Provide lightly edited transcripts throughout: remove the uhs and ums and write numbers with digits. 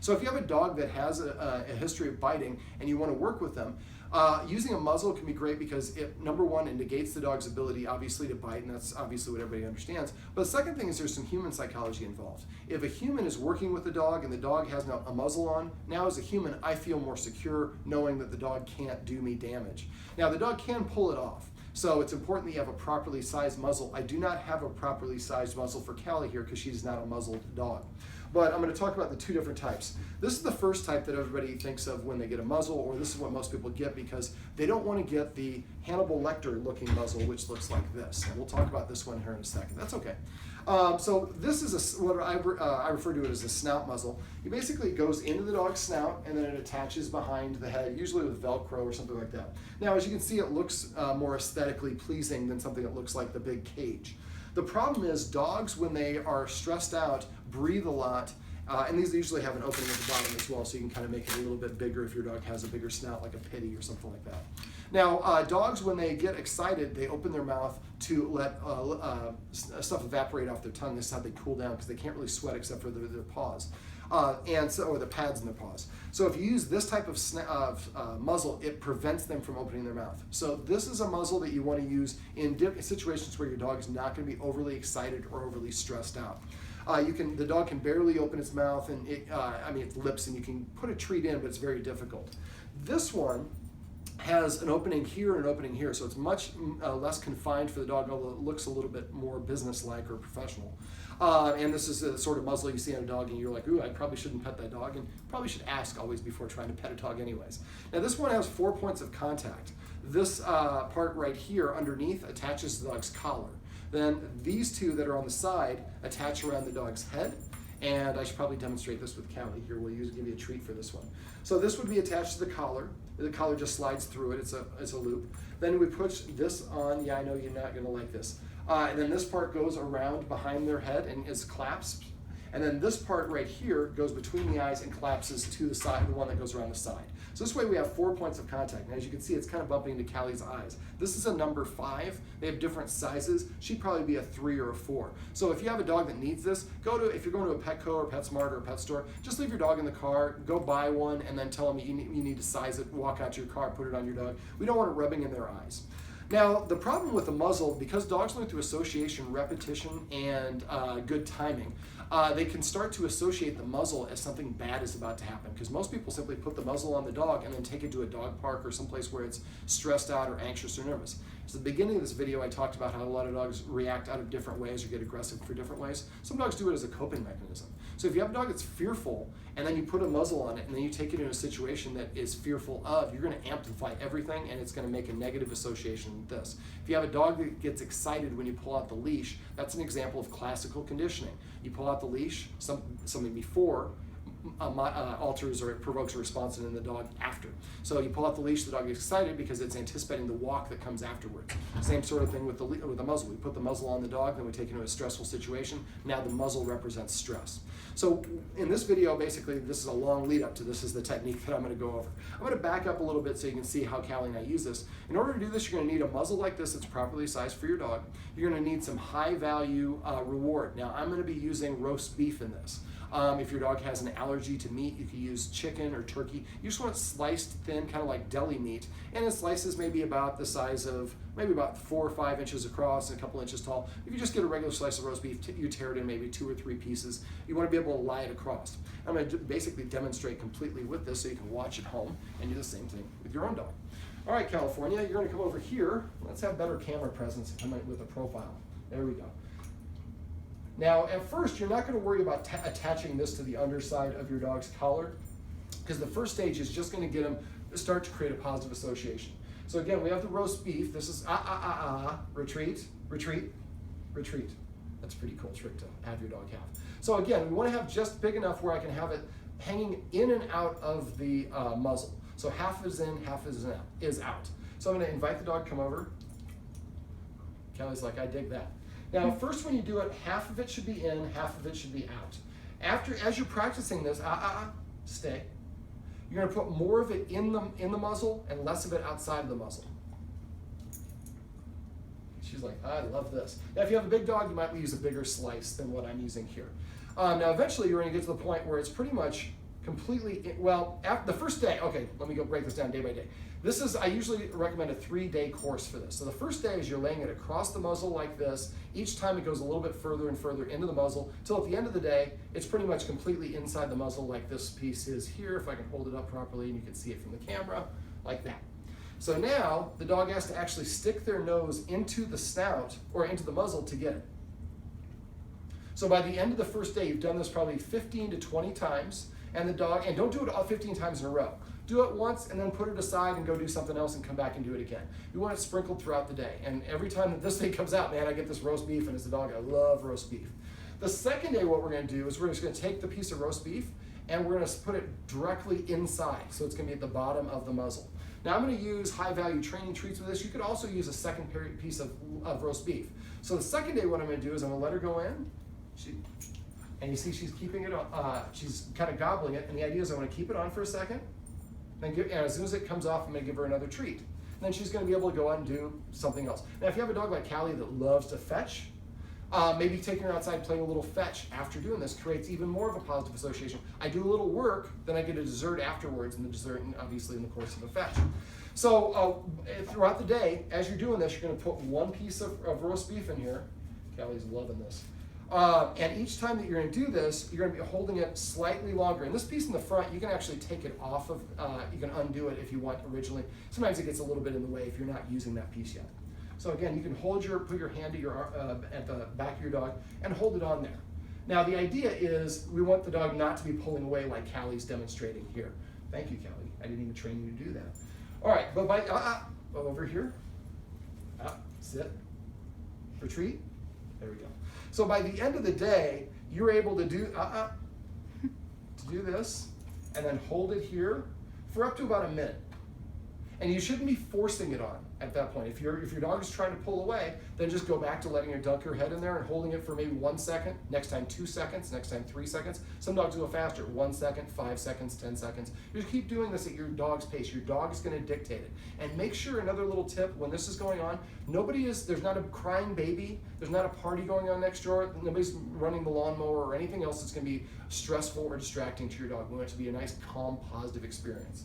So if you have a dog that has a history of biting and you want to work with them, using a muzzle can be great because number one, it negates the dog's ability obviously to bite, and that's obviously what everybody understands. But the second thing is there's some human psychology involved. If a human is working with the dog and the dog has a muzzle on, now as a human I feel more secure knowing that the dog can't do me damage. Now the dog can pull it off. So it's important that you have a properly sized muzzle. I do not have a properly sized muzzle for Callie here because she's not a muzzled dog. But I'm going to talk about the two different types. This is the first type that everybody thinks of when they get a muzzle, or this is what most people get because they don't want to get the Hannibal Lecter looking muzzle, which looks like this. And we'll talk about this one here in a second. That's okay. So this is what I refer to it as a snout muzzle. It basically goes into the dog's snout and then it attaches behind the head, usually with Velcro or something like that. Now, as you can see, it looks more aesthetically pleasing than something that looks like the big cage. The problem is dogs, when they are stressed out, breathe a lot, and these usually have an opening at the bottom as well, so you can kind of make it a little bit bigger if your dog has a bigger snout, like a pitty or something like that. Now, dogs, when they get excited, they open their mouth to let stuff evaporate off their tongue. This is how they cool down because they can't really sweat except for their paws. Or the pads in their paws. So if you use this type of muzzle, it prevents them from opening their mouth. So this is a muzzle that you want to use in situations where your dog is not going to be overly excited or overly stressed out. The dog can barely open its mouth and its lips, and you can put a treat in, but it's very difficult. This one has an opening here and an opening here, so it's much less confined for the dog, although it looks a little bit more business-like or professional. And this is the sort of muzzle you see on a dog and you're like, ooh, I probably shouldn't pet that dog, and probably should ask always before trying to pet a dog anyways. Now this one has 4 points of contact. This part right here underneath attaches the dog's collar. Then these two that are on the side attach around the dog's head, and I should probably demonstrate this with Callie here. We'll give you a treat for this one. So this would be attached to the collar. The collar just slides through it. It's a loop. Then we push this on. Yeah, I know you're not going to like this. And then this part goes around behind their head and is collapsed. And then this part right here goes between the eyes and collapses to the side, the one that goes around the side. So this way we have 4 points of contact. And as you can see, it's kind of bumping into Callie's eyes. This is a number 5. They have different sizes. She'd probably be a 3 or a 4. So if you have a dog that needs this, if you're going to a Petco or PetSmart or a pet store, just leave your dog in the car, go buy one, and then tell them you need to size it, walk out to your car, put it on your dog. We don't want it rubbing in their eyes. Now, the problem with the muzzle, because dogs learn through association, repetition, and good timing, they can start to associate the muzzle as something bad is about to happen, because most people simply put the muzzle on the dog and then take it to a dog park or someplace where it's stressed out or anxious or nervous. So at the beginning of this video, I talked about how a lot of dogs react out of different ways or get aggressive for different ways. Some dogs do it as a coping mechanism. So if you have a dog that's fearful and then you put a muzzle on it and then you take it in a situation that is fearful of, you're going to amplify everything and it's going to make a negative association with this. If you have a dog that gets excited when you pull out the leash, that's an example of classical conditioning. You pull out the leash, something before alters or it provokes a response in the dog after. So you pull out the leash, the dog gets excited because it's anticipating the walk that comes afterwards. Same sort of thing with the muzzle. We put the muzzle on the dog, then we take it into a stressful situation. Now the muzzle represents stress. So in this video, basically, this is a long lead up to this is the technique that I'm going to go over. I'm going to back up a little bit so you can see how Callie and I use this. In order to do this, you're going to need a muzzle like this that's properly sized for your dog. You're going to need some high value reward. Now I'm going to be using roast beef in this. If your dog has an allergy to meat, you could use chicken or turkey. You just want it sliced thin, kind of like deli meat, and in slices maybe about the size of, maybe about 4 or 5 inches across and a couple inches tall. If you just get a regular slice of roast beef, you tear it in maybe 2 or 3 pieces. You want to be able to lie it across. I'm going to basically demonstrate completely with this so you can watch at home and do the same thing with your own dog. All right, California, you're going to come over here. Let's have better camera presence and come in with a profile. There we go. Now, at first, you're not going to worry about attaching this to the underside of your dog's collar, because the first stage is just going to get them to start to create a positive association. So again, we have the roast beef. This is retreat, retreat, retreat. That's a pretty cool trick to have your dog have. So again, we want to have just big enough where I can have it hanging in and out of the muzzle. So half is in, half is out. So I'm going to invite the dog to come over. Callie's like, I dig that. Now, first when you do it, half of it should be in, half of it should be out. As you're practicing this, stay. You're going to put more of it in the muzzle and less of it outside of the muzzle. She's like, I love this. Now, if you have a big dog, you might use a bigger slice than what I'm using here. Now, eventually, you're going to get to the point where it's pretty much completely, well, after the first day, okay, let me go break this down day by day. I usually recommend a 3-day course for this. So the first day is you're laying it across the muzzle like this. Each time it goes a little bit further and further into the muzzle, till at the end of the day, it's pretty much completely inside the muzzle like this piece is here, if I can hold it up properly and you can see it from the camera, like that. So now the dog has to actually stick their nose into the snout or into the muzzle to get it. So by the end of the first day, you've done this probably 15 to 20 times, and don't do it all 15 times in a row. Do it once and then put it aside and go do something else and come back and do it again. You want it sprinkled throughout the day. And every time that this thing comes out, man, I get this roast beef, and as a dog, I love roast beef. The second day, what we're gonna do is we're just gonna take the piece of roast beef and we're gonna put it directly inside. So it's gonna be at the bottom of the muzzle. Now I'm gonna use high value training treats with this. You could also use a second piece of roast beef. So the second day, what I'm gonna do is I'm gonna let her go in. And you see she's keeping it on, she's kind of gobbling it, and the idea is I'm gonna keep it on for a second, and as soon as it comes off, I'm gonna give her another treat. And then she's gonna be able to go out and do something else. Now, if you have a dog like Callie that loves to fetch, maybe taking her outside playing a little fetch after doing this creates even more of a positive association. I do a little work, then I get a dessert afterwards, and the dessert, obviously, in the course of a fetch. So throughout the day, as you're doing this, you're gonna put one piece of roast beef in here. Callie's loving this. And each time that you're going to do this, you're going to be holding it slightly longer. And this piece in the front, you can actually take it off of, you can undo it if you want originally. Sometimes it gets a little bit in the way if you're not using that piece yet. So again, you can put your hand at the back of your dog and hold it on there. Now the idea is we want the dog not to be pulling away like Callie's demonstrating here. Thank you, Callie. I didn't even train you to do that. All right, but over here, sit, retreat. There we go. So by the end of the day, you're able to do this and then hold it here for up to about a minute. And you shouldn't be forcing it on at that point. If your dog is trying to pull away, then just go back to letting her dunk her head in there and holding it for maybe 1 second, next time 2 seconds, next time 3 seconds. Some dogs go faster, 1 second, 5 seconds, 10 seconds. You just keep doing this at your dog's pace. Your dog is gonna dictate it. And make sure, another little tip, when this is going on, there's not a crying baby, there's not a party going on next door, nobody's running the lawnmower or anything else that's gonna be stressful or distracting to your dog. We want it to be a nice, calm, positive experience.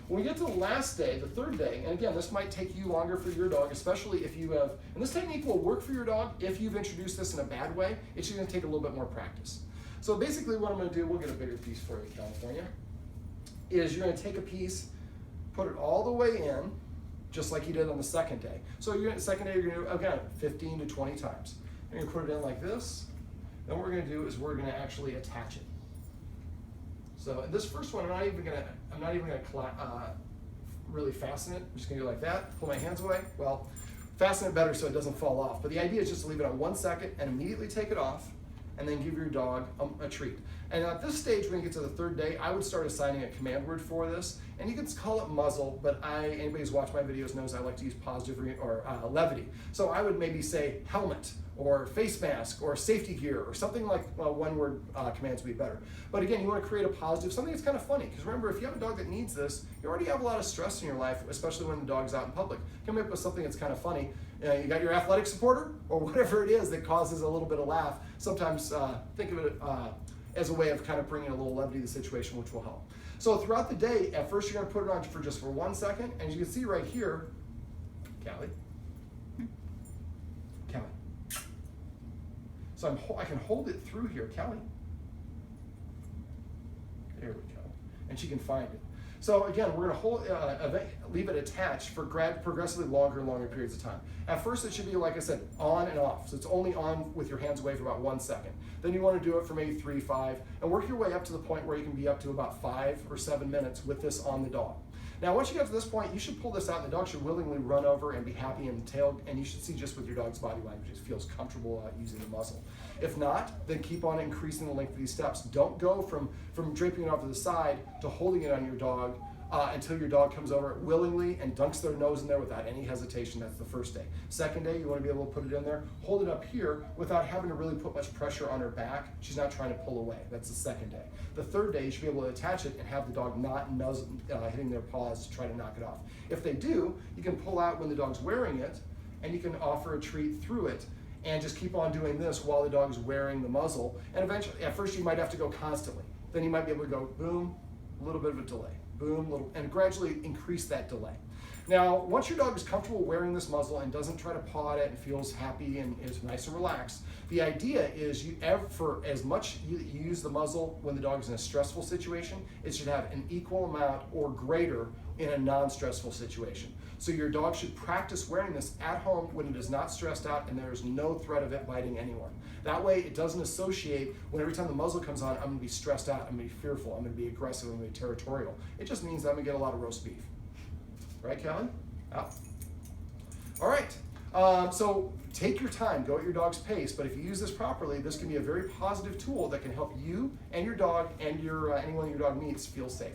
When we get to the last day, the third day, and again, this might take you longer for your dog, especially if you have, and this technique will work for your dog if you've introduced this in a bad way. It's just gonna take a little bit more practice. So basically what I'm gonna do, we'll get a bigger piece for you, California, is you're gonna take a piece, put it all the way in, just like you did on the second day. So the second day, you're gonna do, again, 15 to 20 times. You're gonna put it in like this. Then what we're gonna do is we're gonna actually attach it. So this first one, I'm not even gonna really fasten it. I'm just gonna go like that, pull my hands away. Well, fasten it better so it doesn't fall off. But the idea is just to leave it on 1 second and immediately take it off, and then give your dog a treat. And at this stage, when you get to the third day, I would start assigning a command word for this. And you can call it muzzle, but anybody who's watched my videos knows I like to use positive or levity. So I would maybe say helmet, or face mask, or safety gear, or something like one-word commands would be better. But again, you want to create a positive, something that's kind of funny. Because remember, if you have a dog that needs this, you already have a lot of stress in your life, especially when the dog's out in public. Come up with something that's kind of funny. You got your athletic supporter, or whatever it is that causes a little bit of laugh. Sometimes think of it as a way of kind of bringing a little levity to the situation, which will help. So throughout the day, at first you're going to put it on for just 1 second, and as you can see right here, Callie. So I can hold it through here, Callie. There we go. And she can find it. So again, we're going to leave it attached for progressively longer and longer periods of time. At first, it should be, like I said, on and off. So it's only on with your hands away for about 1 second. Then you want to do it for maybe 3, 5, and work your way up to the point where you can be up to about 5 or 7 minutes with this on the dog. Now, once you get to this point, you should pull this out, and the dog should willingly run over and be happy and tail, and you should see just with your dog's body language, it feels comfortable using the muzzle. If not, then keep on increasing the length of these steps. Don't go from draping it off to the side to holding it on your dog until your dog comes over willingly and dunks their nose in there without any hesitation. That's the first day. Second day, you want to be able to put it in there, hold it up here without having to really put much pressure on her back. She's not trying to pull away. That's the second day. The third day, you should be able to attach it and have the dog not hitting their paws to try to knock it off. If they do, you can pull out when the dog's wearing it, and you can offer a treat through it, and just keep on doing this while the dog is wearing the muzzle. And eventually, at first you might have to go constantly. Then you might be able to go boom, a little bit of a delay. Boom, little, and gradually increase that delay. Now, once your dog is comfortable wearing this muzzle and doesn't try to paw at it and feels happy and is nice and relaxed, the idea is for as much you use the muzzle when the dog is in a stressful situation, it should have an equal amount or greater in a non-stressful situation. So your dog should practice wearing this at home when it is not stressed out and there's no threat of it biting anyone. That way it doesn't associate when every time the muzzle comes on, I'm gonna be stressed out, I'm gonna be fearful, I'm gonna be aggressive, I'm gonna be territorial. It just means I'm gonna get a lot of roast beef. Right, Kelly? Out. All right. So take your time, go at your dog's pace, but if you use this properly, this can be a very positive tool that can help you and your dog and anyone your dog meets feel safe.